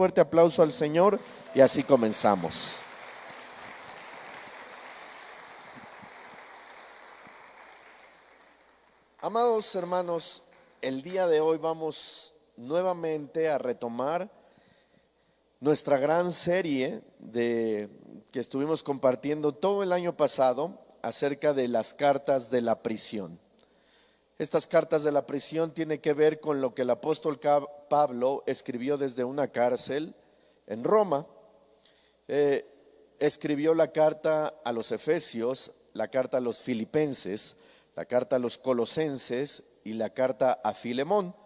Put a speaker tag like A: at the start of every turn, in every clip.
A: fuerte aplauso al Señor y así comenzamos. Amados hermanos, el día de hoy vamos nuevamente a retomar nuestra gran serie que estuvimos compartiendo todo el año pasado acerca de las cartas de la prisión. Estas cartas de la prisión tienen que ver con lo que el apóstol Pablo escribió desde una cárcel en Roma. Escribió la carta a los Efesios, la carta a los Filipenses, la carta a los Colosenses y la carta a Filemón.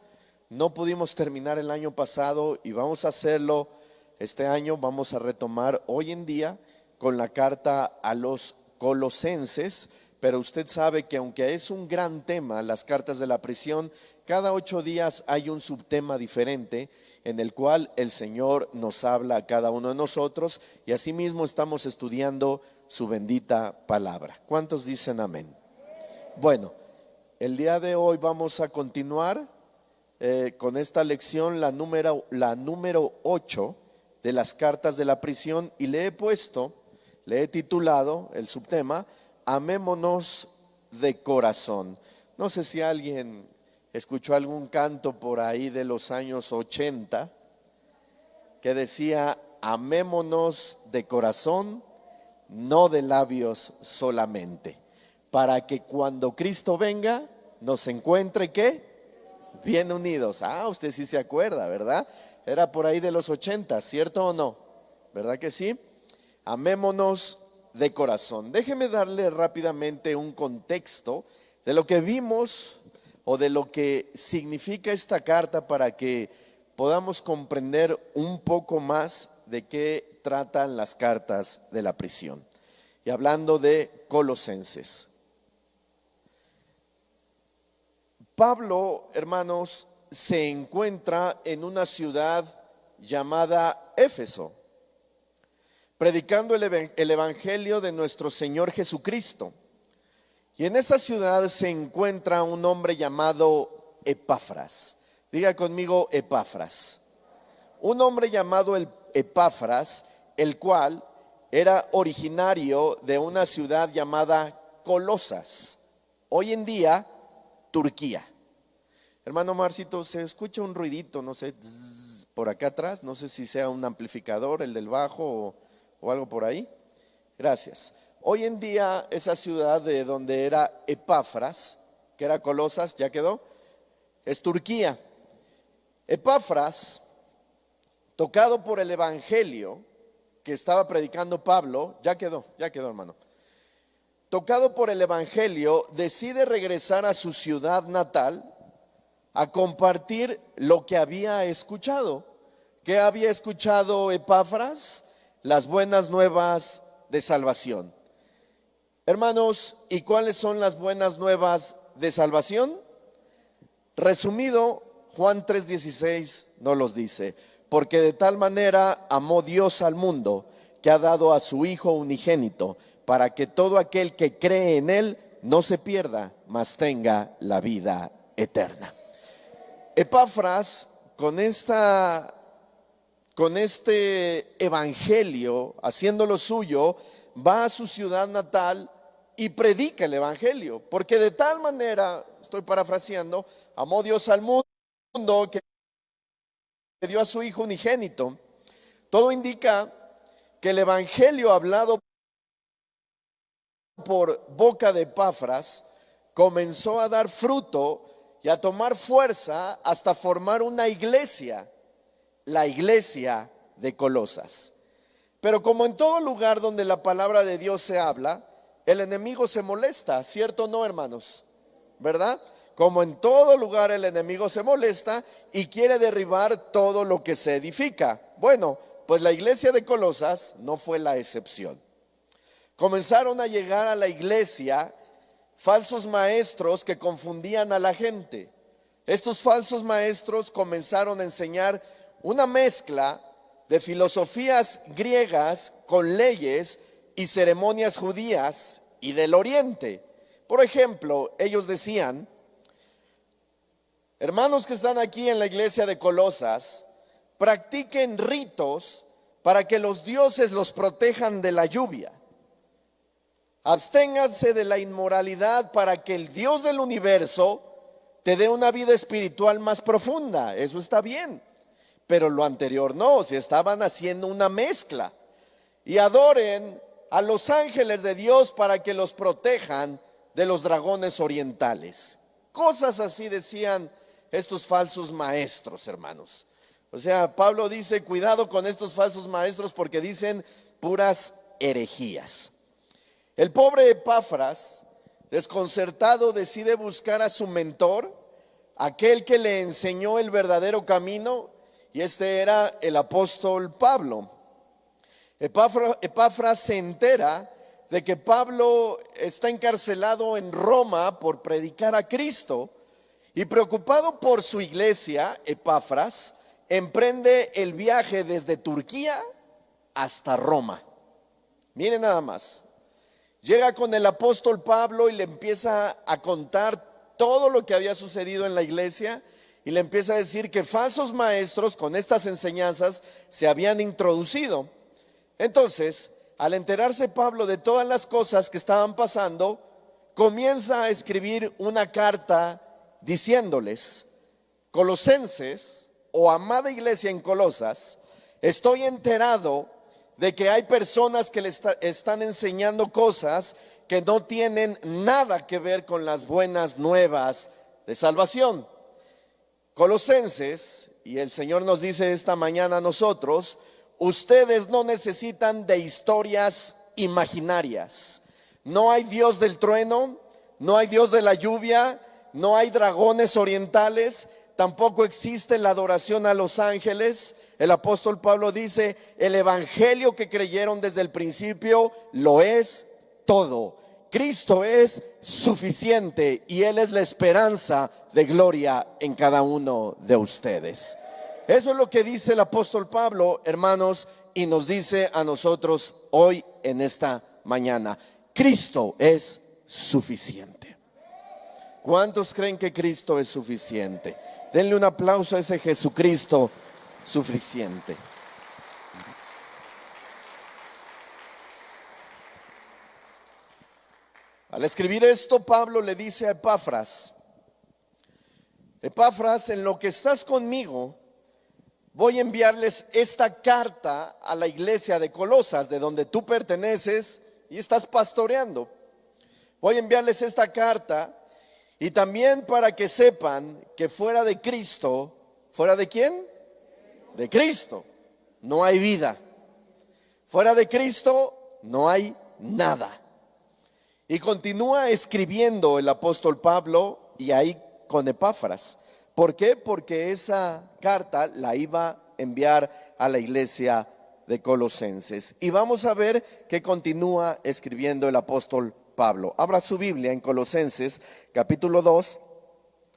A: No pudimos terminar el año pasado y vamos a hacerlo este año. Vamos a retomar hoy en día con la carta a los Colosenses. Pero usted sabe que aunque es un gran tema, las cartas de la prisión, cada 8 días hay un subtema diferente en el cual el Señor nos habla a cada uno de nosotros y asimismo estamos estudiando su bendita palabra. ¿Cuántos dicen amén? Bueno, el día de hoy vamos a continuar con esta lección, la número 8 de las cartas de la prisión, y le he titulado el subtema: Amémonos de corazón. No sé si alguien escuchó algún canto por ahí de los años 80 que decía: amémonos de corazón, no de labios solamente, para que cuando Cristo venga nos encuentre ¿qué? Bien unidos. Usted sí se acuerda, ¿verdad? Era por ahí de los 80, ¿cierto o no? ¿Verdad que sí? Amémonos de corazón. Déjeme darle rápidamente un contexto de lo que vimos o de lo que significa esta carta para que podamos comprender un poco más de qué tratan las cartas de la prisión. Y hablando de Colosenses. Pablo, hermanos, se encuentra en una ciudad llamada Éfeso, predicando el evangelio de nuestro Señor Jesucristo. Y en esa ciudad se encuentra un hombre llamado Epafras. Diga conmigo, Epafras. Un hombre llamado Epafras, el cual era originario de una ciudad llamada Colosas, hoy en día Turquía. Hermano Marcito, se escucha un ruidito, no sé, por acá atrás, no sé si sea un amplificador, el del bajo o algo por ahí. Gracias. Hoy en día esa ciudad de donde era Epafras, que era Colosas, ¿ya quedó? Es Turquía. Epafras, tocado por el evangelio que estaba predicando Pablo, ya quedó hermano. Tocado por el evangelio, decide regresar a su ciudad natal a compartir lo que había escuchado. ¿Qué había escuchado Epafras? Las buenas nuevas de salvación. Hermanos, ¿y cuáles son las buenas nuevas de salvación? Resumido, Juan 3:16 nos los dice: porque de tal manera amó Dios al mundo, que ha dado a su Hijo unigénito, para que todo aquel que cree en Él no se pierda, mas tenga la vida eterna. Epafras, con este evangelio, haciéndolo suyo, va a su ciudad natal y predica el evangelio, porque de tal manera, estoy parafraseando, amó Dios al mundo que dio a su Hijo unigénito. Todo indica que el evangelio hablado por boca de Epafras comenzó a dar fruto y a tomar fuerza hasta formar una iglesia, la iglesia de Colosas. Pero como en todo lugar donde la palabra de Dios se habla, el enemigo se molesta, ¿cierto o no, hermanos? ¿Verdad? Como en todo lugar el enemigo se molesta y quiere derribar todo lo que se edifica. Bueno, pues la iglesia de Colosas no fue la excepción. Comenzaron a llegar a la iglesia falsos maestros que confundían a la gente. Estos falsos maestros comenzaron a enseñar una mezcla de filosofías griegas con leyes y ceremonias judías y del oriente. Por ejemplo, ellos decían: hermanos que están aquí en la iglesia de Colosas, practiquen ritos para que los dioses los protejan de la lluvia. Absténganse de la inmoralidad para que el Dios del universo te dé una vida espiritual más profunda. Eso está bien, pero lo anterior no, se estaban haciendo una mezcla. Y adoren a los ángeles de Dios para que los protejan de los dragones orientales. Cosas así decían estos falsos maestros, hermanos. O sea, Pablo dice, cuidado con estos falsos maestros porque dicen puras herejías. El pobre Epafras, desconcertado, decide buscar a su mentor, aquel que le enseñó el verdadero camino, y este era el apóstol Pablo. Epafras se entera de que Pablo está encarcelado en Roma por predicar a Cristo, y preocupado por su iglesia, Epafras emprende el viaje desde Turquía hasta Roma. Miren nada más. Llega con el apóstol Pablo y le empieza a contar todo lo que había sucedido en la iglesia y le empieza a decir que falsos maestros con estas enseñanzas se habían introducido. Entonces, al enterarse Pablo de todas las cosas que estaban pasando, comienza a escribir una carta diciéndoles: Colosenses, o amada iglesia en Colosas, estoy enterado de que hay personas que le están enseñando cosas que no tienen nada que ver con las buenas nuevas de salvación. Colosenses, y el Señor nos dice esta mañana a nosotros, ustedes no necesitan de historias imaginarias. No hay Dios del trueno, no hay Dios de la lluvia, no hay dragones orientales, tampoco existe la adoración a los ángeles. El apóstol Pablo dice, el evangelio que creyeron desde el principio lo es todo. Cristo es suficiente y Él es la esperanza de gloria en cada uno de ustedes. Eso es lo que dice el apóstol Pablo, hermanos, y nos dice a nosotros hoy en esta mañana: Cristo es suficiente. ¿Cuántos creen que Cristo es suficiente? Denle un aplauso a ese Jesucristo suficiente. Al escribir esto, Pablo le dice a Epafras: Epafras, en lo que estás conmigo, voy a enviarles esta carta a la iglesia de Colosas, de donde tú perteneces y estás pastoreando. Voy a enviarles esta carta, y también para que sepan que fuera de Cristo, ¿fuera de quién? De Cristo, no hay vida. Fuera de Cristo no hay nada. Y continúa escribiendo el apóstol Pablo, y ahí con Epafras. ¿Por qué? Porque esa carta la iba a enviar a la iglesia de Colosenses. Y vamos a ver que continúa escribiendo el apóstol Pablo. Abra su Biblia en Colosenses capítulo 2,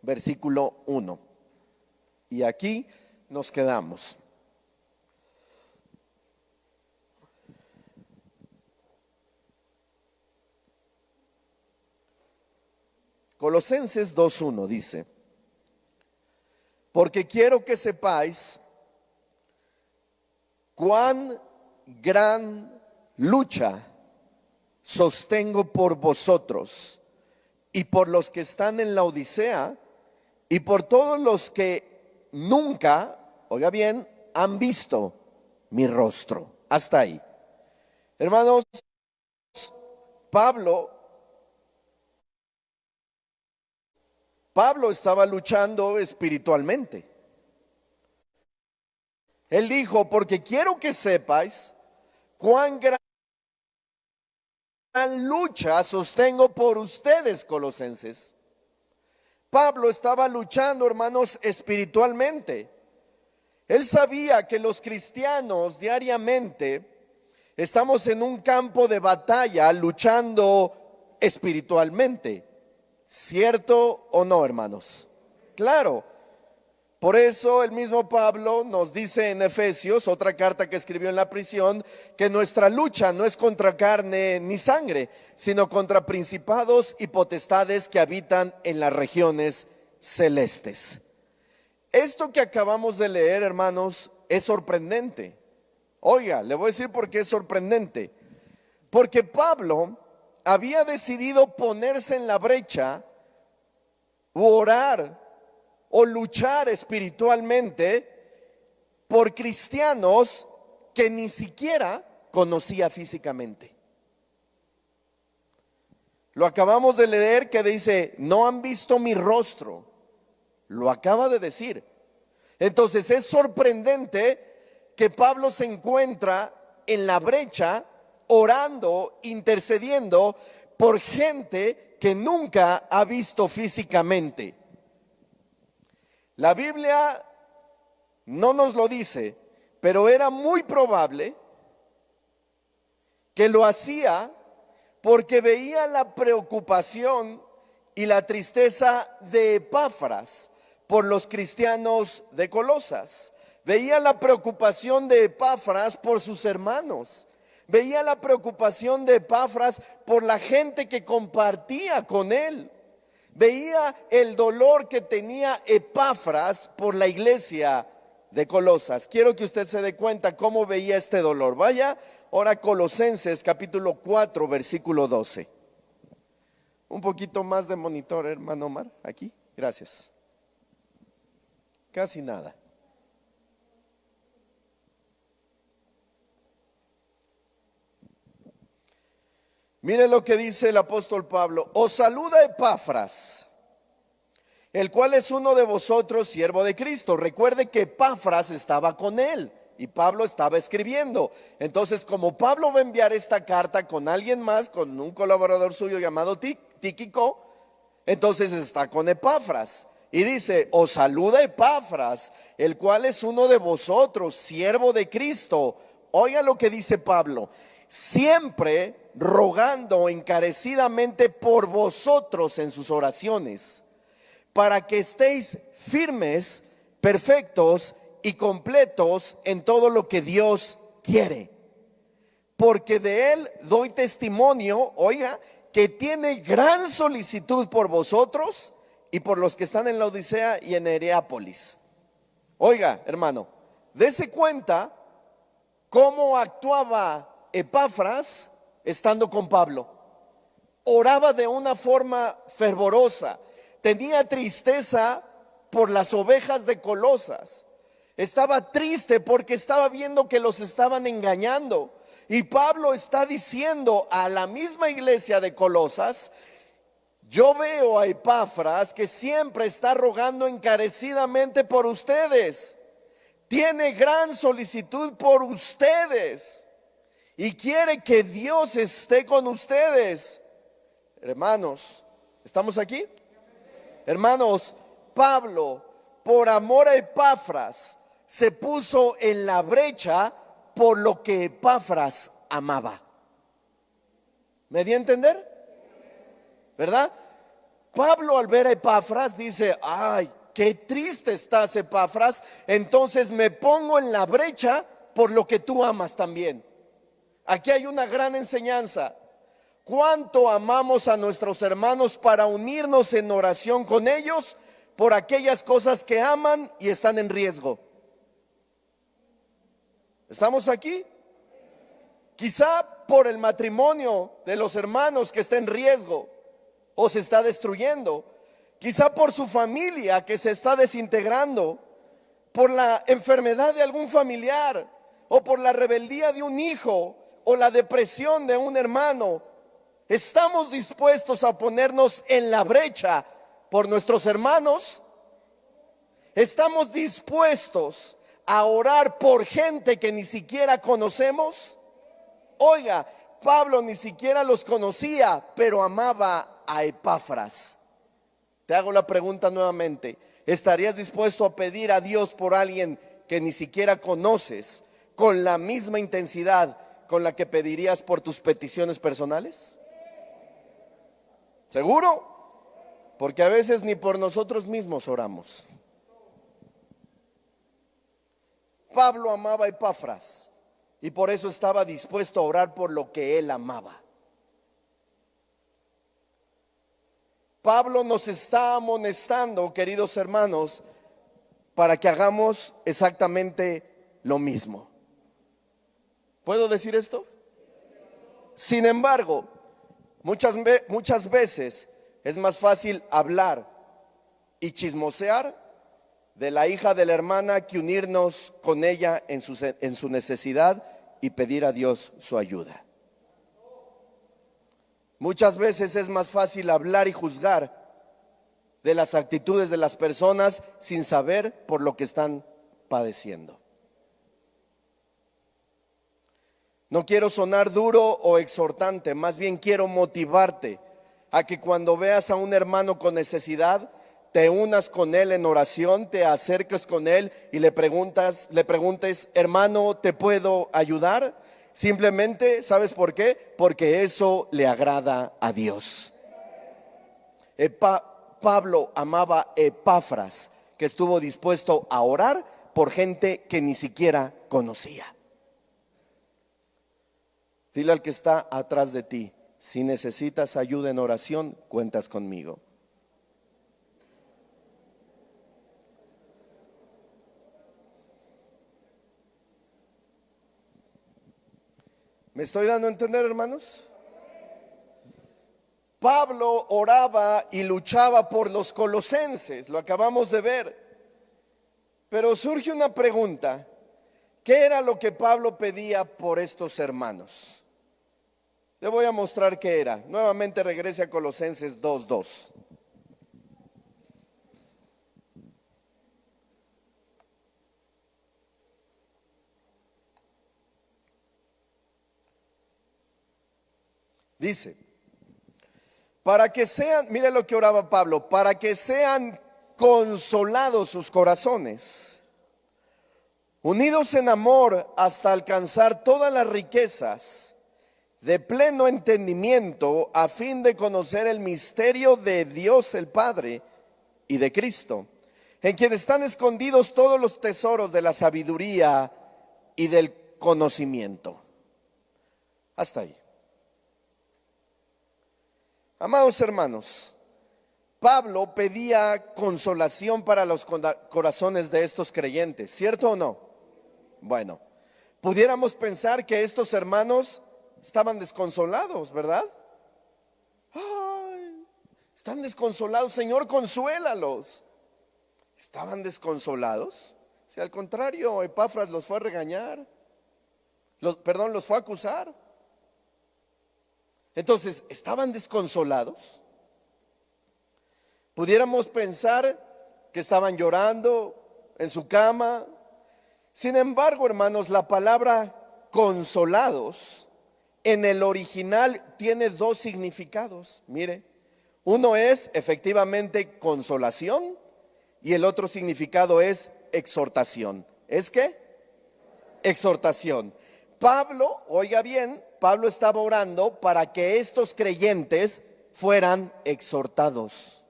A: versículo 1. Y aquí nos quedamos. Colosenses 2:1 dice: porque quiero que sepáis cuán gran lucha sostengo por vosotros y por los que están en la Odisea y por todos los que nunca, oiga bien, han visto mi rostro. Hasta ahí. Hermanos, Pablo estaba luchando espiritualmente. Él dijo: porque quiero que sepáis cuán gran lucha sostengo por ustedes, colosenses. Pablo estaba luchando, hermanos, espiritualmente. Él sabía que los cristianos diariamente estamos en un campo de batalla luchando espiritualmente. ¿Cierto o no, hermanos? Claro. Por eso el mismo Pablo nos dice en Efesios, otra carta que escribió en la prisión, que nuestra lucha no es contra carne ni sangre, sino contra principados y potestades que habitan en las regiones celestes. Esto que acabamos de leer, hermanos, es sorprendente. Oiga, le voy a decir por qué es sorprendente. Porque Pablo había decidido ponerse en la brecha u orar o luchar espiritualmente por cristianos que ni siquiera conocía físicamente. Lo acabamos de leer que dice, no han visto mi rostro. Lo acaba de decir. Entonces es sorprendente que Pablo se encuentra en la brecha orando, intercediendo por gente que nunca ha visto físicamente. La Biblia no nos lo dice, pero era muy probable que lo hacía porque veía la preocupación y la tristeza de Epafras por los cristianos de Colosas. Veía la preocupación de Epafras por sus hermanos. Veía la preocupación de Epafras por la gente que compartía con él. Veía el dolor que tenía Epafras por la iglesia de Colosas. Quiero que usted se dé cuenta cómo veía este dolor. Vaya ahora a Colosenses capítulo 4 versículo 12. Un poquito más de monitor, hermano Omar, aquí. Gracias. Casi nada. Mire lo que dice el apóstol Pablo. Os saluda Epafras, el cual es uno de vosotros, siervo de Cristo. Recuerde que Epafras estaba con él y Pablo estaba escribiendo. Entonces, como Pablo va a enviar esta carta con alguien más, con un colaborador suyo llamado Tíquico, entonces está con Epafras. Y dice, os saluda Epafras, el cual es uno de vosotros, siervo de Cristo. Oiga lo que dice Pablo. Siempre rogando encarecidamente por vosotros en sus oraciones, para que estéis firmes, perfectos y completos en todo lo que Dios quiere. Porque de él doy testimonio, oiga, que tiene gran solicitud por vosotros y por los que están en la Odisea y en Hierápolis. Oiga, hermano, dése cuenta cómo actuaba Epafras estando con Pablo. Oraba de una forma fervorosa. Tenía tristeza por las ovejas de Colosas. Estaba triste porque estaba viendo que los estaban engañando. Y Pablo está diciendo a la misma iglesia de Colosas, yo veo a Epafras que siempre está rogando encarecidamente por ustedes. Tiene gran solicitud por ustedes. Y quiere que Dios esté con ustedes. Hermanos, ¿estamos aquí? Hermanos, Pablo, por amor a Epafras, se puso en la brecha por lo que Epafras amaba. ¿Me di a entender? ¿Verdad? Pablo al ver a Epafras dice, ay, qué triste estás, Epafras. Entonces me pongo en la brecha por lo que tú amas también. Aquí hay una gran enseñanza. ¿Cuánto amamos a nuestros hermanos para unirnos en oración con ellos por aquellas cosas que aman y están en riesgo? ¿Estamos aquí? Quizá por el matrimonio de los hermanos que está en riesgo o se está destruyendo. Quizá por su familia que se está desintegrando, por la enfermedad de algún familiar o por la rebeldía de un hijo o la depresión de un hermano. ¿Estamos dispuestos a ponernos en la brecha por nuestros hermanos? ¿Estamos dispuestos a orar por gente que ni siquiera conocemos? Oiga, Pablo ni siquiera los conocía, pero amaba a Epafras. Te hago la pregunta nuevamente. ¿Estarías dispuesto a pedir a Dios por alguien que ni siquiera conoces con la misma intensidad con la que pedirías por tus peticiones personales? ¿Seguro? Porque a veces ni por nosotros mismos oramos. Pablo amaba a Epafras y por eso estaba dispuesto a orar por lo que él amaba. Pablo nos está amonestando, queridos hermanos, para que hagamos exactamente lo mismo. ¿Puedo decir esto? Sin embargo, muchas veces es más fácil hablar y chismosear de la hija de la hermana que unirnos con ella en su necesidad y pedir a Dios su ayuda. Muchas veces es más fácil hablar y juzgar de las actitudes de las personas sin saber por lo que están padeciendo. No quiero sonar duro o exhortante, más bien quiero motivarte a que cuando veas a un hermano con necesidad, te unas con él en oración, te acerques con él y le preguntes, hermano, ¿te puedo ayudar? Simplemente, ¿sabes por qué? Porque eso le agrada a Dios. Pablo amaba a Epafras, que estuvo dispuesto a orar por gente que ni siquiera conocía. Dile al que está atrás de ti, si necesitas ayuda en oración, cuentas conmigo. ¿Me estoy dando a entender, hermanos? Pablo oraba y luchaba por los colosenses, lo acabamos de ver. Pero surge una pregunta: ¿qué era lo que Pablo pedía por estos hermanos? Le voy a mostrar qué era. Nuevamente regrese a Colosenses 2:2. Dice, para que sean, mire lo que oraba Pablo, para que sean consolados sus corazones, unidos en amor hasta alcanzar todas las riquezas de pleno entendimiento, a fin de conocer el misterio de Dios el Padre y de Cristo, en quien están escondidos todos los tesoros de la sabiduría y del conocimiento. Hasta ahí. Amados hermanos, Pablo pedía consolación para los corazones de estos creyentes, ¿cierto o no? Bueno, pudiéramos pensar que estos hermanos estaban desconsolados, ¿verdad? Ay, están desconsolados, Señor, consuélalos. ¿Estaban desconsolados? Si al contrario, Epafras los fue a regañar, los fue a acusar. Entonces, ¿estaban desconsolados? Pudiéramos pensar que estaban llorando en su cama. Sin embargo, hermanos, la palabra consolados en el original tiene dos significados. Mire, uno es efectivamente consolación y el otro significado es exhortación. ¿Es qué? Exhortación. Pablo, oiga bien, Pablo estaba orando para que estos creyentes fueran exhortados.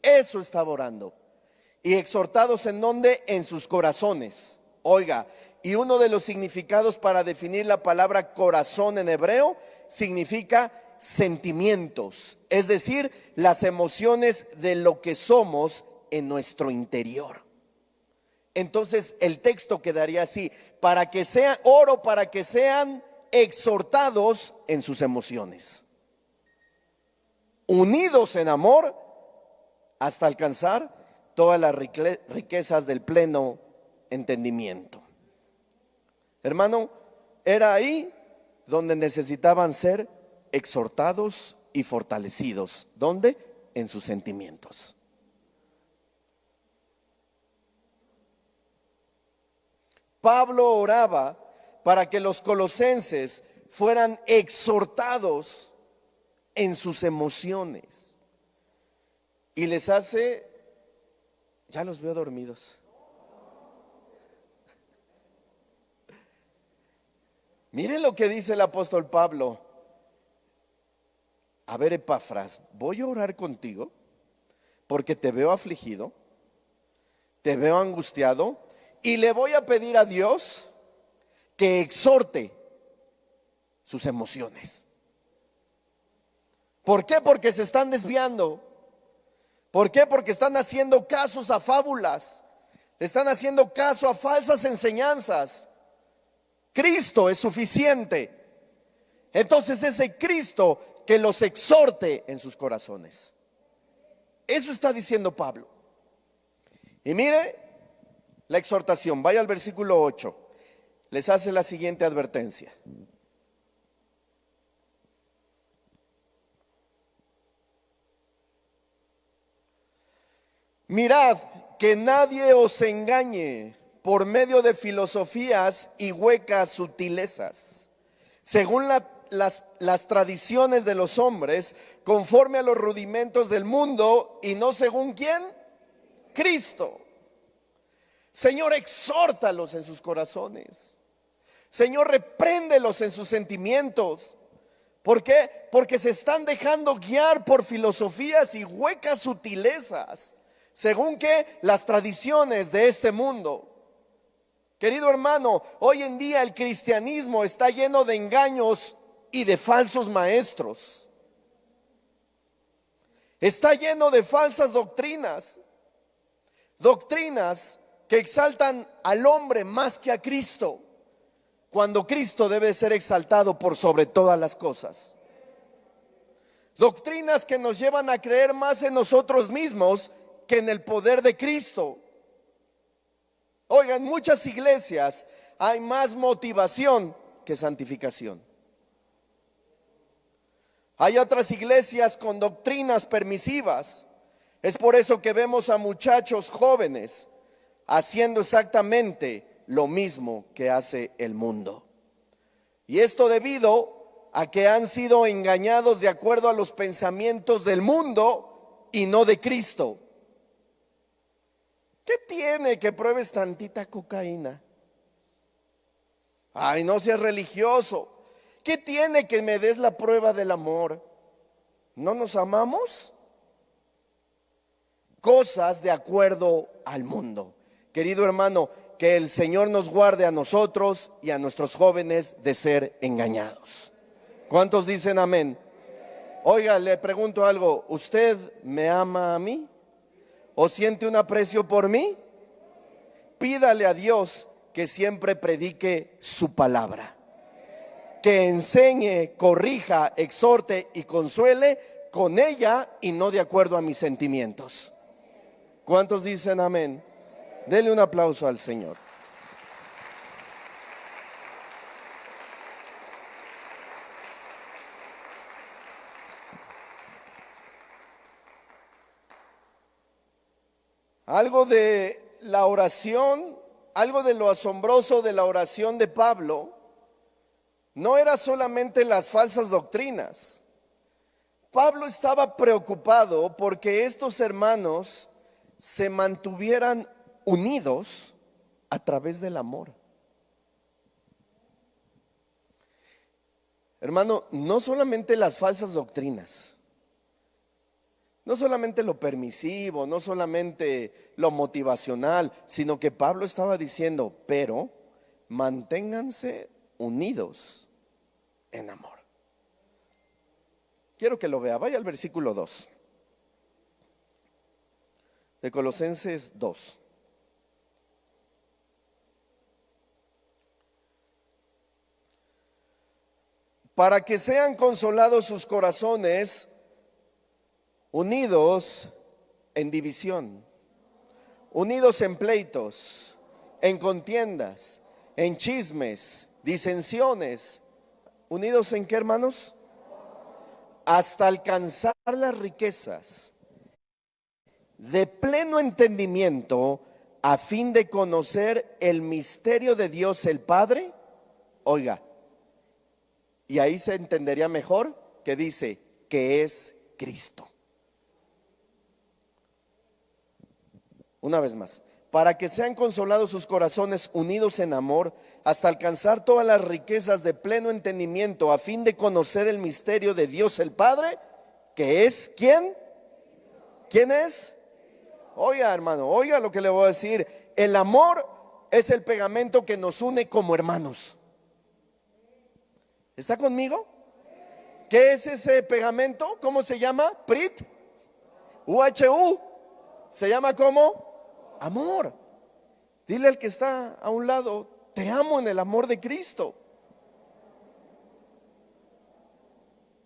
A: Eso estaba orando. ¿Y exhortados en dónde? En sus corazones. Oiga, y uno de los significados para definir la palabra corazón en hebreo significa sentimientos, es decir, las emociones de lo que somos en nuestro interior. Entonces el texto quedaría así: oro para que sean exhortados en sus emociones, unidos en amor hasta alcanzar todas las riquezas del pleno entendimiento. Hermano, era ahí donde necesitaban ser exhortados y fortalecidos. ¿Dónde? En sus sentimientos. Pablo oraba para que los colosenses fueran exhortados en sus emociones. Y les hace, ya los veo dormidos. Miren lo que dice el apóstol Pablo. A ver, Epafras, voy a orar contigo porque te veo afligido, te veo angustiado, y le voy a pedir a Dios que exhorte sus emociones. ¿Por qué? Porque se están desviando. ¿Por qué? Porque están haciendo casos a fábulas. Están haciendo caso a falsas enseñanzas. Cristo es suficiente. Entonces ese Cristo que los exhorte en sus corazones. Eso está diciendo Pablo. Y mire la exhortación. Vaya al versículo 8. Les hace la siguiente advertencia. Mirad que nadie os engañe por medio de filosofías y huecas sutilezas, según las tradiciones de los hombres, conforme a los rudimentos del mundo y no según ¿quién? Cristo. Señor, exhórtalos en sus corazones. Señor, repréndelos en sus sentimientos. ¿Por qué? Porque se están dejando guiar por filosofías y huecas sutilezas, según que las tradiciones de este mundo. Querido hermano, hoy en día el cristianismo está lleno de engaños y de falsos maestros. Está lleno de falsas doctrinas. Doctrinas que exaltan al hombre más que a Cristo, cuando Cristo debe ser exaltado por sobre todas las cosas. Doctrinas que nos llevan a creer más en nosotros mismos que en el poder de Cristo. Oigan, en muchas iglesias hay más motivación que santificación. Hay otras iglesias con doctrinas permisivas. Es por eso que vemos a muchachos jóvenes haciendo exactamente lo mismo que hace el mundo. Y esto debido a que han sido engañados de acuerdo a los pensamientos del mundo y no de Cristo. ¿Qué tiene que pruebes tantita cocaína? Ay, no seas religioso. ¿Qué tiene que me des la prueba del amor? ¿No nos amamos? Cosas de acuerdo al mundo. Querido hermano, que el Señor nos guarde a nosotros y a nuestros jóvenes de ser engañados. ¿Cuántos dicen amén? Oiga, le pregunto algo. ¿Usted me ama a mí? ¿O siente un aprecio por mí? Pídale a Dios que siempre predique su palabra, que enseñe, corrija, exhorte y consuele con ella y no de acuerdo a mis sentimientos. ¿Cuántos dicen amén? Dele un aplauso al Señor. Algo de la oración, algo de lo asombroso de la oración de Pablo, no era solamente las falsas doctrinas. Pablo estaba preocupado porque estos hermanos se mantuvieran unidos a través del amor. Hermano, no solamente las falsas doctrinas, no solamente lo permisivo, no solamente lo motivacional, sino que Pablo estaba diciendo, pero manténganse unidos en amor. Quiero que lo vea, vaya al versículo 2 de Colosenses 2. Para que sean consolados sus corazones, unidos en división, unidos en pleitos, en contiendas, en chismes, disensiones. ¿Unidos en qué, hermanos? Hasta alcanzar las riquezas de pleno entendimiento, a fin de conocer el misterio de Dios el Padre. Oiga, y ahí se entendería mejor que dice que es Cristo. Una vez más, para que sean consolados sus corazones unidos en amor, hasta alcanzar todas las riquezas de pleno entendimiento, a fin de conocer el misterio de Dios el Padre, que es ¿quién? ¿Quién es? Oiga, hermano, oiga lo que le voy a decir. El amor es el pegamento que nos une como hermanos. ¿Está conmigo? ¿Qué es ese pegamento? ¿Cómo se llama? PRIT. UHU. ¿Se llama cómo? Amor. Dile al que está a un lado, te amo en el amor de Cristo.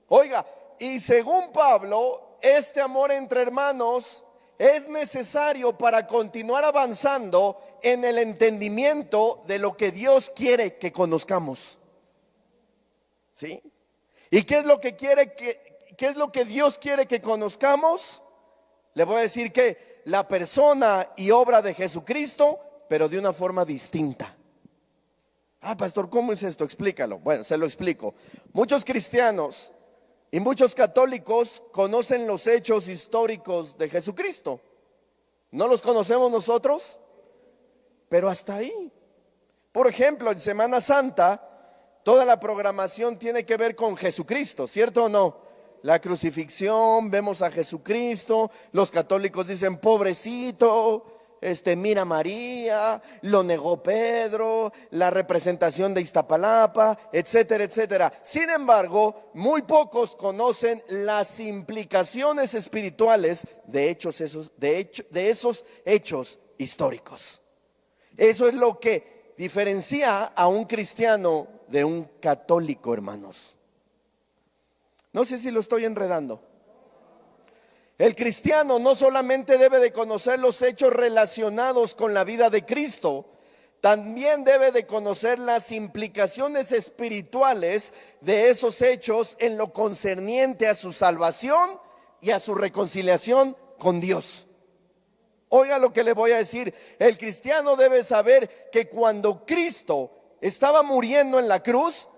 A: Oiga, y según Pablo, este amor entre hermanos es necesario para continuar avanzando en el entendimiento de lo que Dios quiere que conozcamos. ¿Sí? ¿Y qué es lo que quiere qué es lo que Dios quiere que conozcamos? Le voy a decir que la persona y obra de Jesucristo, pero de una forma distinta. Ah, pastor, ¿cómo es esto? Explícalo. Bueno, se lo explico. Muchos cristianos y muchos católicos conocen los hechos históricos de Jesucristo. ¿No los conocemos nosotros? Pero hasta ahí. Por ejemplo, en Semana Santa, toda la programación tiene que ver con Jesucristo, ¿cierto o no? La crucifixión, vemos a Jesucristo, los católicos dicen pobrecito, mira María, lo negó Pedro, la representación de Iztapalapa, etcétera, etcétera. Sin embargo, muy pocos conocen las implicaciones espirituales de esos hechos históricos. Eso es lo que diferencia a un cristiano de un católico, hermanos. No sé si lo estoy enredando. El cristiano no solamente debe de conocer los hechos relacionados con la vida de Cristo, también debe de conocer las implicaciones espirituales de esos hechos en lo concerniente a su salvación y a su reconciliación con Dios. Oiga lo que le voy a decir. El cristiano debe saber que cuando Cristo estaba muriendo en la cruz,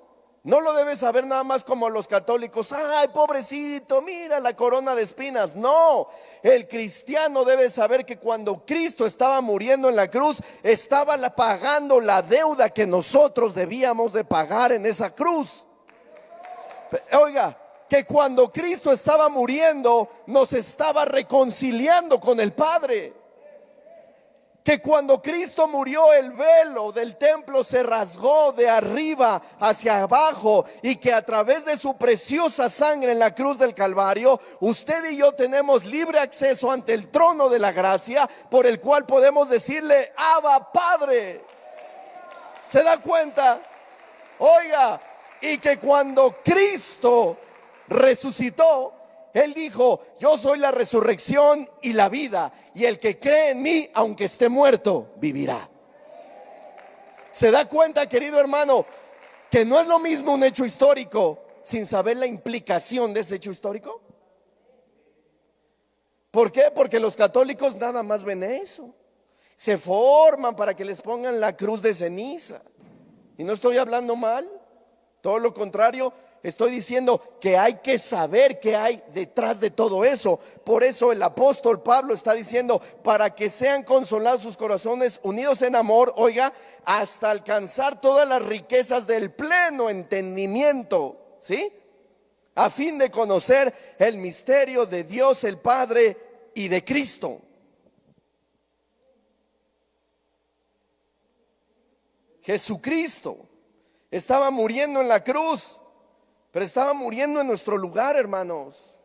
A: no lo debe saber nada más como los católicos. Ay, pobrecito, mira la corona de espinas. No, el cristiano debe saber que cuando Cristo estaba muriendo en la cruz, estaba pagando la deuda que nosotros debíamos de pagar en esa cruz. Oiga, que cuando Cristo estaba muriendo, nos estaba reconciliando con el Padre. Que cuando Cristo murió, el velo del templo se rasgó de arriba hacia abajo, y que a través de su preciosa sangre en la cruz del Calvario, usted y yo tenemos libre acceso ante el trono de la gracia, por el cual podemos decirle: Abba, Padre. ¿Se da cuenta? Oiga, y que cuando Cristo resucitó, Él dijo: yo soy la resurrección y la vida, y el que cree en mí, aunque esté muerto, vivirá. ¿Se da cuenta, querido hermano, que no es lo mismo un hecho histórico sin saber la implicación de ese hecho histórico? ¿Por qué? Porque los católicos nada más ven eso, se forman para que les pongan la cruz de ceniza. Y no estoy hablando mal, todo lo contrario. Estoy diciendo que hay que saber qué hay detrás de todo eso. Por eso el apóstol Pablo está diciendo: para que sean consolados sus corazones, unidos en amor, oiga, hasta alcanzar todas las riquezas del pleno entendimiento, ¿sí? A fin de conocer el misterio de Dios el Padre y de Cristo. Jesucristo estaba muriendo en la cruz, pero estaba muriendo en nuestro lugar, hermanos.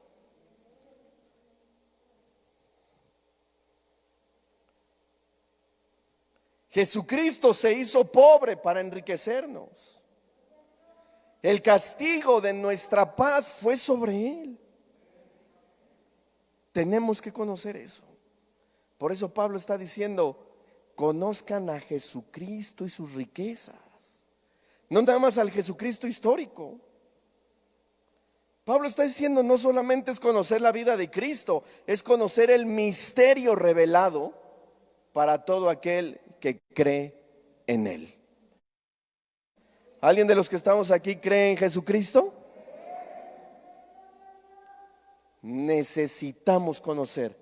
A: Jesucristo se hizo pobre para enriquecernos. El castigo de nuestra paz fue sobre Él. Tenemos que conocer eso. Por eso Pablo está diciendo: conozcan a Jesucristo y sus riquezas. No nada más al Jesucristo histórico. Pablo está diciendo: no solamente es conocer la vida de Cristo, es conocer el misterio revelado para todo aquel que cree en Él. ¿Alguien de los que estamos aquí cree en Jesucristo? Necesitamos conocer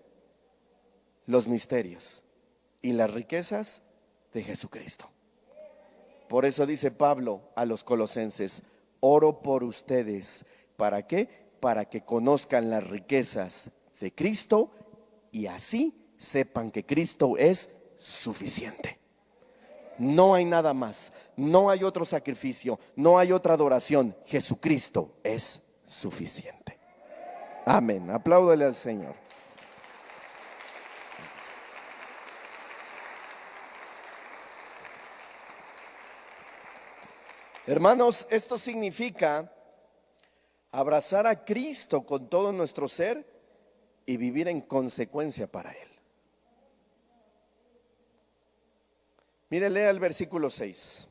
A: los misterios y las riquezas de Jesucristo. Por eso dice Pablo a los colosenses: oro por ustedes. ¿Para qué? Para que conozcan las riquezas de Cristo y así sepan que Cristo es suficiente. No hay nada más, no hay otro sacrificio, no hay otra adoración. Jesucristo es suficiente. Amén. Apláudale al Señor. Hermanos, esto significa abrazar a Cristo con todo nuestro ser y vivir en consecuencia para Él. Mire, lea el versículo 6.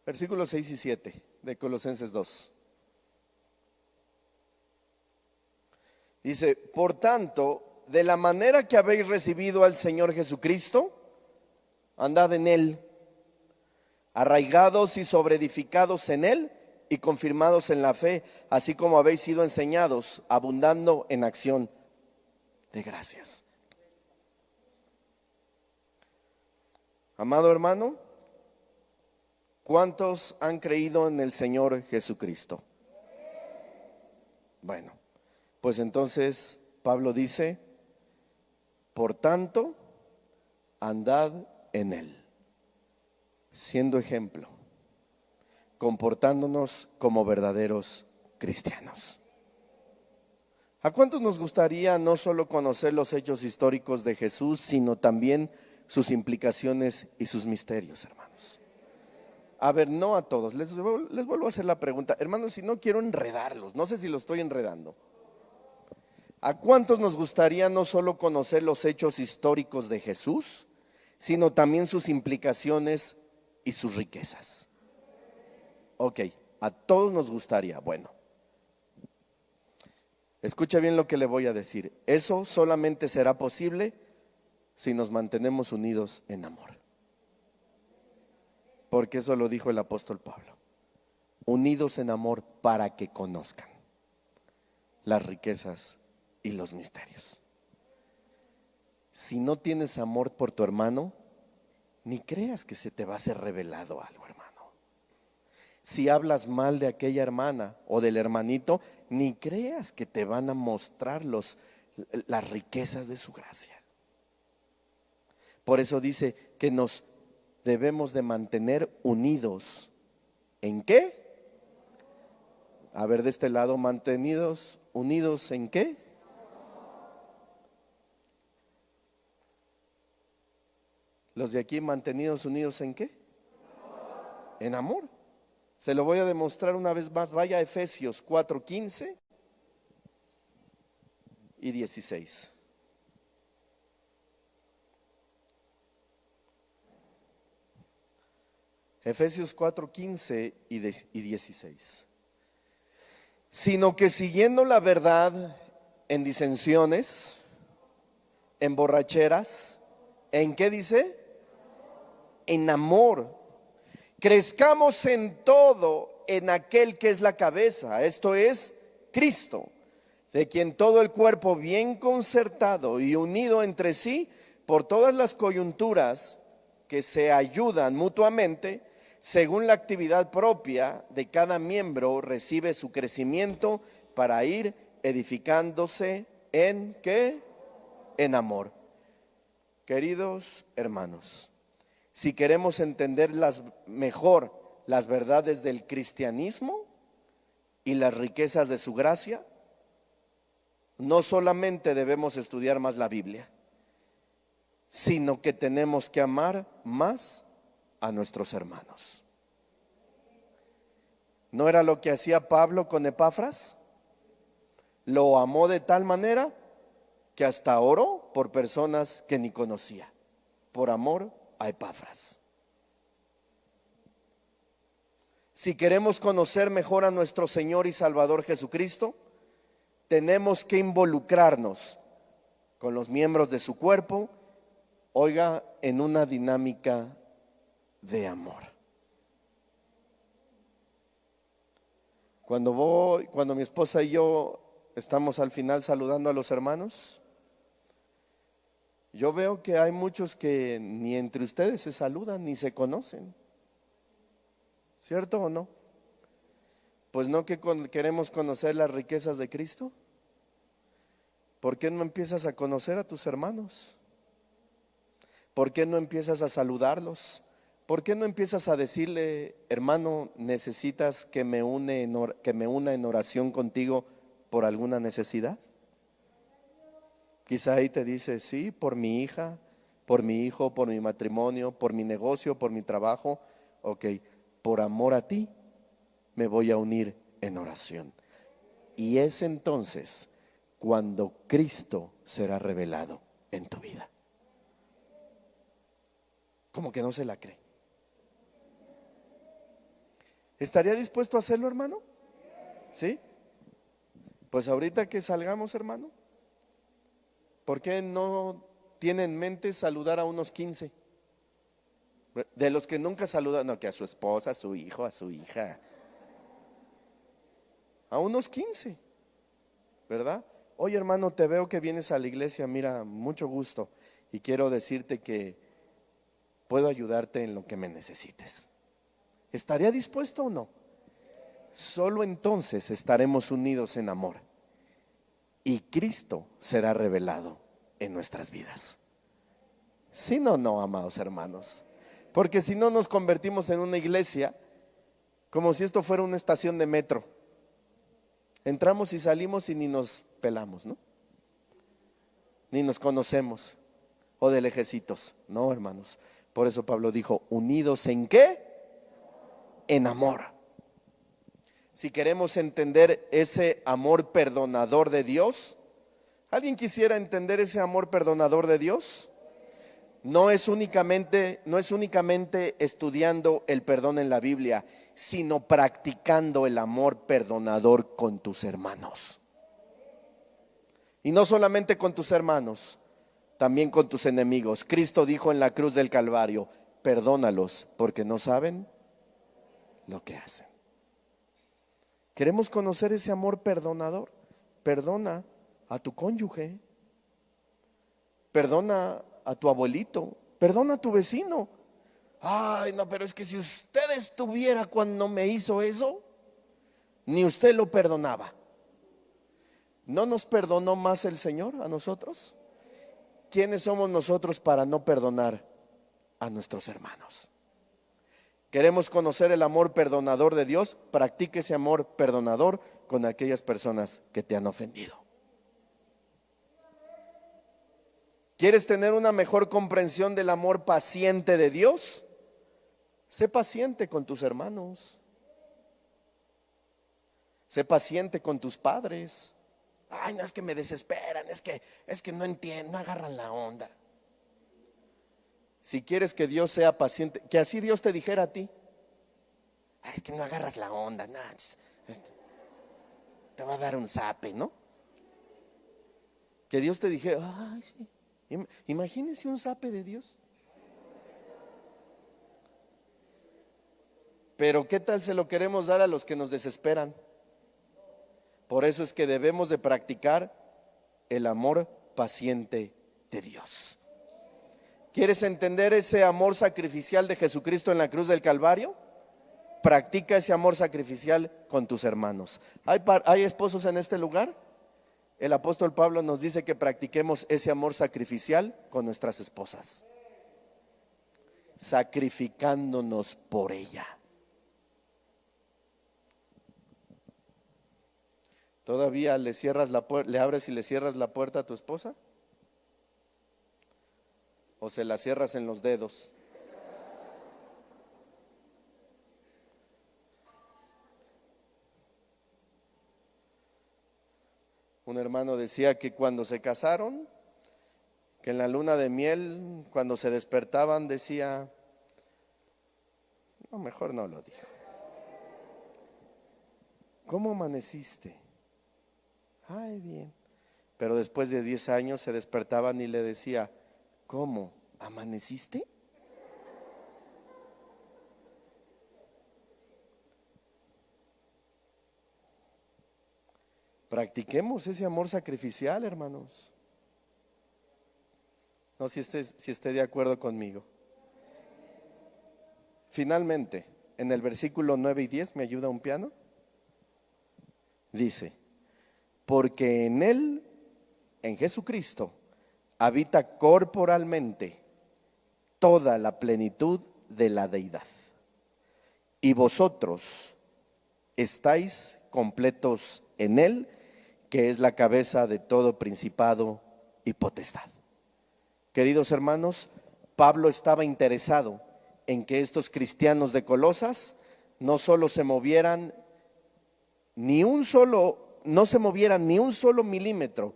A: Versículos 6 y 7 de Colosenses 2. Dice: por tanto, de la manera que habéis recibido al Señor Jesucristo, andad en Él, arraigados y sobreedificados en Él y confirmados en la fe, así como habéis sido enseñados, abundando en acción de gracias. Amado hermano, ¿cuántos han creído en el Señor Jesucristo? Bueno, pues entonces Pablo dice: por tanto, andad en Él, siendo ejemplo, comportándonos como verdaderos cristianos. ¿A cuántos nos gustaría no solo conocer los hechos históricos de Jesús, sino también sus implicaciones y sus misterios, hermanos? A ver, no a todos. Les vuelvo a hacer la pregunta, hermanos, si no quiero enredarlos, no sé si lo estoy enredando. ¿A cuántos nos gustaría no solo conocer los hechos históricos de Jesús, sino también sus implicaciones y sus riquezas? Ok, a todos nos gustaría. Bueno, escucha bien lo que le voy a decir. Eso solamente será posible si nos mantenemos unidos en amor. Porque eso lo dijo el apóstol Pablo: unidos en amor para que conozcan las riquezas y los misterios. Si no tienes amor por tu hermano, ni creas que se te va a ser revelado algo, hermano. Si hablas mal de aquella hermana o del hermanito, ni creas que te van a mostrar las riquezas de su gracia. Por eso dice que nos debemos de mantener unidos. ¿En qué? A ver, de este lado, mantenidos, unidos ¿en qué? Los de aquí, mantenidos, unidos ¿en qué? En amor. Se lo voy a demostrar una vez más. Vaya a Efesios 4:15 y 16. Efesios 4:15 y 16. Sino que siguiendo la verdad en disensiones, en borracheras, ¿en qué dice? En amor. Crezcamos en todo en aquel que es la cabeza, esto es Cristo, de quien todo el cuerpo bien concertado y unido entre sí por todas las coyunturas que se ayudan mutuamente, según la actividad propia de cada miembro, recibe su crecimiento para ir edificándose en ¿qué? En amor. Queridos hermanos, si queremos entender mejor las verdades del cristianismo y las riquezas de su gracia, no solamente debemos estudiar más la Biblia, sino que tenemos que amar más a nuestros hermanos. ¿No era lo que hacía Pablo con Epafras? Lo amó de tal manera que hasta oró por personas que ni conocía, por amor a Epafras. Si queremos conocer mejor a nuestro Señor y Salvador Jesucristo, tenemos que involucrarnos con los miembros de su cuerpo, oiga, en una dinámica de amor. Cuando mi esposa y yo estamos al final saludando a los hermanos, yo veo que hay muchos que ni entre ustedes se saludan ni se conocen. ¿Cierto o no? Pues no que queremos conocer las riquezas de Cristo. ¿Por qué no empiezas a conocer a tus hermanos? ¿Por qué no empiezas a saludarlos? ¿Por qué no empiezas a decirle: hermano, necesitas que me una en oración contigo por alguna necesidad? Quizá ahí te dice: sí, por mi hija, por mi hijo, por mi matrimonio, por mi negocio, por mi trabajo. Ok, por amor a ti me voy a unir en oración. Y es entonces cuando Cristo será revelado en tu vida. Como que no se la cree. ¿Estaría dispuesto a hacerlo, hermano? ¿Sí? Pues ahorita que salgamos, hermano, ¿por qué no tiene en mente saludar a unos 15? De los que nunca saludan, no, que a su esposa, a su hijo, a su hija. A unos 15, ¿verdad? Oye, hermano, te veo que vienes a la iglesia, mira, mucho gusto. Y quiero decirte que puedo ayudarte en lo que me necesites. ¿Estaría dispuesto o no? Solo entonces estaremos unidos en amor y Cristo será revelado en nuestras vidas. Si no, no, amados hermanos. Porque si no, nos convertimos en una iglesia como si esto fuera una estación de metro. Entramos y salimos y ni nos pelamos, ¿no? Ni nos conocemos. O de lejecitos. No, hermanos. Por eso Pablo dijo, unidos ¿en qué? En amor. Si queremos entender ese amor perdonador de Dios, ¿alguien quisiera entender ese amor perdonador de Dios? No es únicamente estudiando el perdón en la Biblia, sino practicando el amor perdonador con tus hermanos. Y no solamente con tus hermanos, también con tus enemigos. Cristo dijo en la cruz del Calvario, perdónalos porque no saben lo que hacen. Queremos conocer ese amor perdonador. Perdona a tu cónyuge, perdona a tu abuelito, perdona a tu vecino. Ay, no, pero es que si usted estuviera cuando me hizo eso, ni usted lo perdonaba. ¿No nos perdonó más el Señor a nosotros? ¿Quiénes somos nosotros para no perdonar a nuestros hermanos? Queremos conocer el amor perdonador de Dios. Practique ese amor perdonador con aquellas personas que te han ofendido. ¿Quieres tener una mejor comprensión del amor paciente de Dios? Sé paciente con tus hermanos. Sé paciente con tus padres. Ay, no, es que me desesperan, es que no entienden, no agarran la onda. Si quieres que Dios sea paciente, que así Dios te dijera a ti. Ay, es que no agarras la onda, no, te va a dar un zape, ¿no? Que Dios te dijera, ay, sí. Imagínese un zape de Dios. Pero ¿qué tal se lo queremos dar a los que nos desesperan? Por eso es que debemos de practicar el amor paciente de Dios. ¿Quieres entender ese amor sacrificial de Jesucristo en la cruz del Calvario? Practica ese amor sacrificial con tus hermanos. ¿Hay esposos en este lugar? El apóstol Pablo nos dice que practiquemos ese amor sacrificial con nuestras esposas, sacrificándonos por ella. ¿Todavía le abres y le cierras la puerta a tu esposa? ¿O se la cierras en los dedos? Un hermano decía que cuando se casaron, que en la luna de miel, cuando se despertaban, decía, no, mejor no lo dijo. ¿Cómo amaneciste? Ay, bien. Pero después de 10 años se despertaban y le decía, ¿cómo? ¿Amaneciste? Practiquemos ese amor sacrificial, hermanos. No sé si esté de acuerdo conmigo. Finalmente, en el versículo 9 y 10, ¿me ayuda un piano? Dice, porque en Él, en Jesucristo, habita corporalmente toda la plenitud de la deidad. Y vosotros estáis completos en Él, que es la cabeza de todo principado y potestad. Queridos hermanos, Pablo estaba interesado en que estos cristianos de Colosas no solo se movieran no se movieran ni un solo milímetro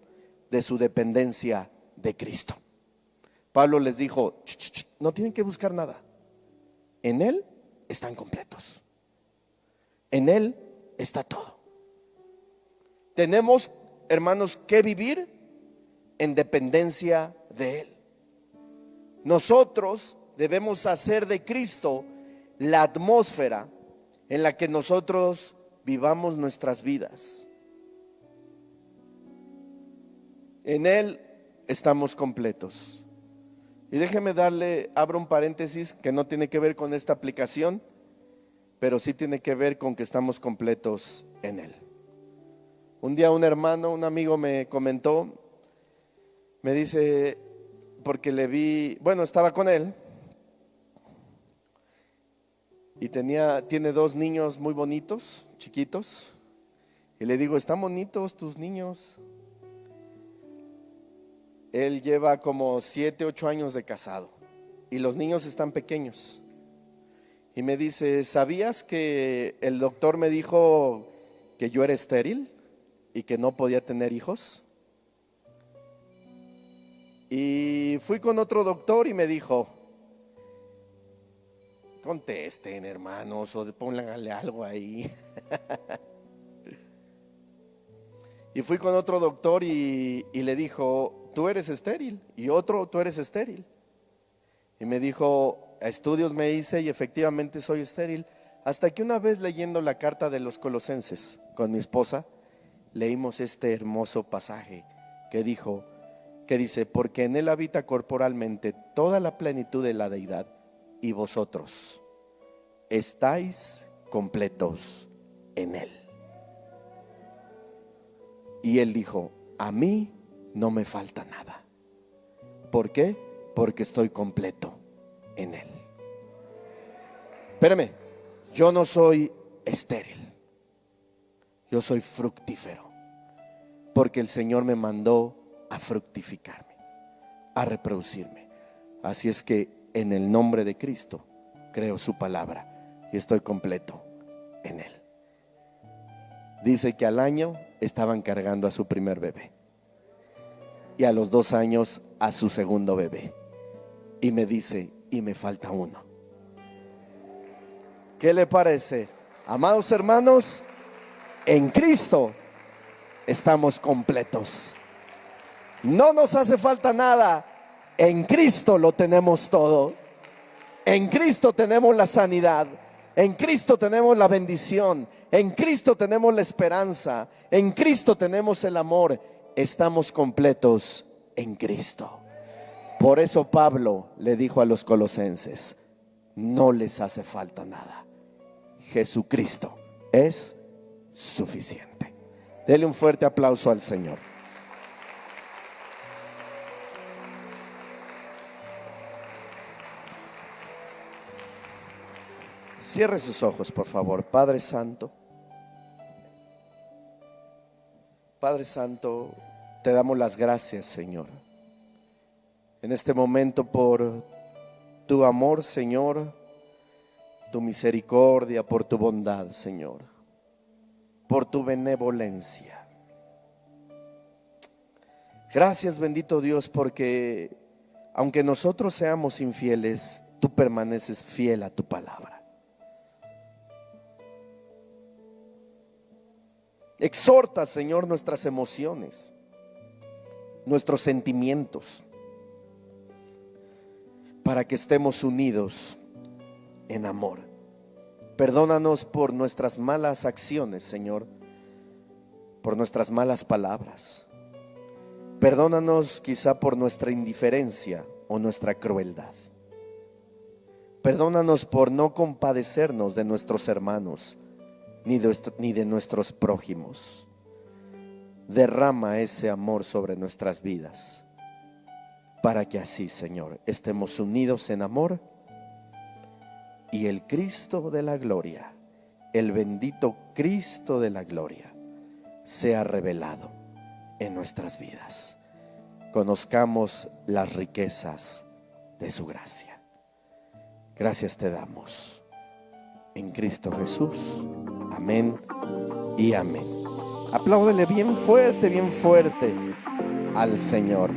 A: de su dependencia de Cristo. Pablo les dijo: no tienen que buscar nada. En Él están completos. En Él está todo. Tenemos, hermanos, que vivir en dependencia de Él. Nosotros debemos hacer de Cristo la atmósfera en la que nosotros vivamos nuestras vidas. En Él estamos completos. Y déjeme abro un paréntesis que no tiene que ver con esta aplicación, pero sí tiene que ver con que estamos completos en Él. Un día un amigo me comentó, me dice, porque le vi, estaba con él y tiene 2 niños muy bonitos, chiquitos, y le digo: están bonitos tus niños. Él lleva como 7, 8 años de casado y los niños están pequeños. Y me dice: ¿sabías que el doctor me dijo que yo era estéril y que no podía tener hijos? Y fui con otro doctor y me dijo: contesten, hermanos, o pónganle algo ahí. Y fui con otro doctor y le dijo: tú eres estéril. Y otro: tú eres estéril. Y me dijo: estudios me hice y efectivamente soy estéril. Hasta que una vez, leyendo la carta de los Colosenses con mi esposa, leímos este hermoso pasaje que dice: porque en Él habita corporalmente toda la plenitud de la deidad, y vosotros estáis completos en Él. Y Él dijo: a mí no me falta nada. ¿Por qué? Porque estoy completo en Él. Espérame, yo no soy estéril, yo soy fructífero, porque el Señor me mandó a fructificarme, a reproducirme. Así es que en el nombre de Cristo creo su palabra y estoy completo en Él. Dice que al año estaban cargando a su primer bebé y a los 2 años a su segundo bebé. Y me dice: y me falta uno. ¿Qué le parece? Amados hermanos, en Cristo estamos completos. No nos hace falta nada. En Cristo lo tenemos todo. En Cristo tenemos la sanidad. En Cristo tenemos la bendición. En Cristo tenemos la esperanza. En Cristo tenemos el amor. Estamos completos en Cristo. Por eso Pablo le dijo a los colosenses: no les hace falta nada. Jesucristo es suficiente. Dele un fuerte aplauso al Señor. Cierre sus ojos, por favor. Padre Santo, te damos las gracias, Señor, en este momento por tu amor, Señor, tu misericordia, por tu bondad, Señor, por tu benevolencia. Gracias, bendito Dios, porque aunque nosotros seamos infieles, tú permaneces fiel a tu palabra. Exhorta, Señor, nuestras emociones, nuestros sentimientos, para que estemos unidos en amor. Perdónanos por nuestras malas acciones, Señor, por nuestras malas palabras. Perdónanos quizá por nuestra indiferencia o nuestra crueldad. Perdónanos por no compadecernos de nuestros hermanos ni de nuestros prójimos. Derrama ese amor sobre nuestras vidas, para que así, Señor, estemos unidos en amor y el Cristo de la gloria, el bendito Cristo de la gloria, sea revelado en nuestras vidas. conozcamos las riquezas de su gracia. Gracias te damos en Cristo Jesús. Amén y amén. Apláudele bien fuerte al Señor.